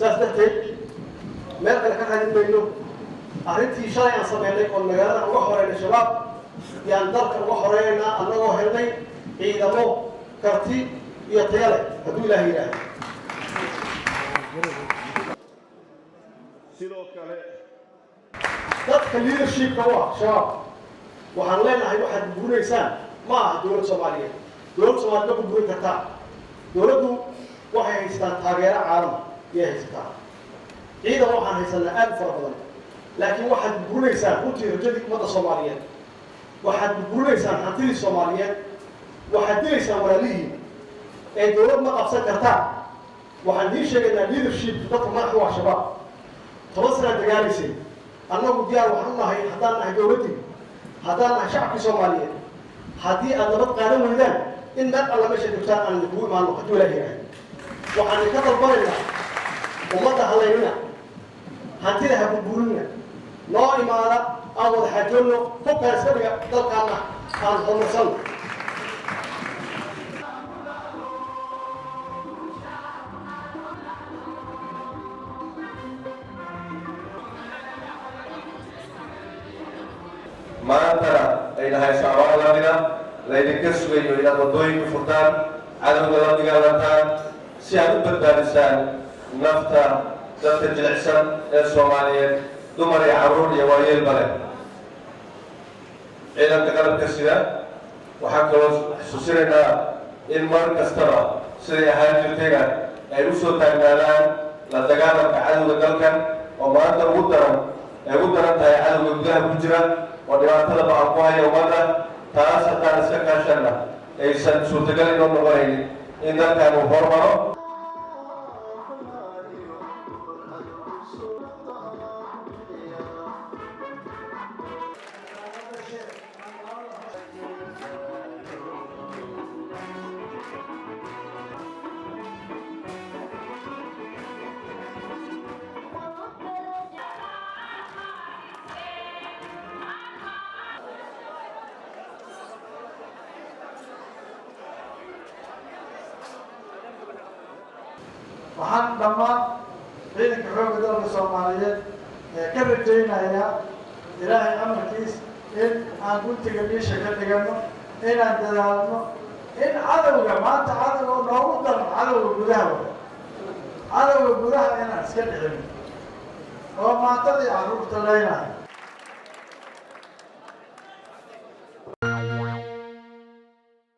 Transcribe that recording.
سأستهتك ما كان هذا بينه أردت شيء عن صبيانك والمجال وحورين الشباب يعني درك وحورين أنه هرني إذا مو كرتي يطيله هدول له إله dadka leadership-ka waa shabaab waxaan leenahay waxaad burbureysaan ma aha dowladda Soomaaliyeed dowladda Soomaaliyeed ma burburin kartaa dowladdu waxay haystaan taageero caalam iyo haystaan ciidan waxaan haysanaa aad fara badan laakiin waxaad burbureysaan runtii rajadii ummadda Soomaaliyeed waxaad burbureysaan hantidii Soomaaliyeed waxaad dilaysaan walaalihiin ee dowlad ma qabsan kartaa waxaan idiin sheegaynaa leadership dadka madaxda waa shabaab 10 sano dagaalaysay annagu diyaar waxaan u nahay haddaan nahay dowladdii haddaan nahay shacabkii Soomaaliyeed haddii aad nabad qaadan weydaan in meel alla meesha joogtaan aan idinku imaano hadduu ilaahay yahay waxaan idinka dalbanaynaa ummadda halaynina hantida ha burburinina noo imaada aan wada xaajoonno hubkaan iska dhiga dalkaanna aan horumarsanno maantana ay nahay shacabaan lamida laydinka sugayo inaad waddooyinka furtaan cadowga la dagaalantaan si aad u badbaadisaan nafta dadka jilicsan ee Soomaaliyeed dumar iyo carruur iyo waayeelba leh ciidanka qalabka sida waxaan kaloo xusuusinaynaa in mar kastaba siday ahaan jirtayna ay u soo taagnaadaan la dagaalanka cadowga dalkan oo maanta ugu daran tahay cadowga gudaha ku jira وديانتنا بعقوها يومنا تراس الناس كاشنا إيشان سوتقال يوم نقولين إن كانوا هرمانو waxaan dhammaan ciidanka xoogga dalka Soomaaliyeed ka rajaynayaa ilaahay amarkiis in aan guntiga dhiisha ka dhigano inaan dadaalno in cadowga maanta cadowga noogu daran cadowga gudaha inaan iska dhicin oo maantadii carruurta leenahay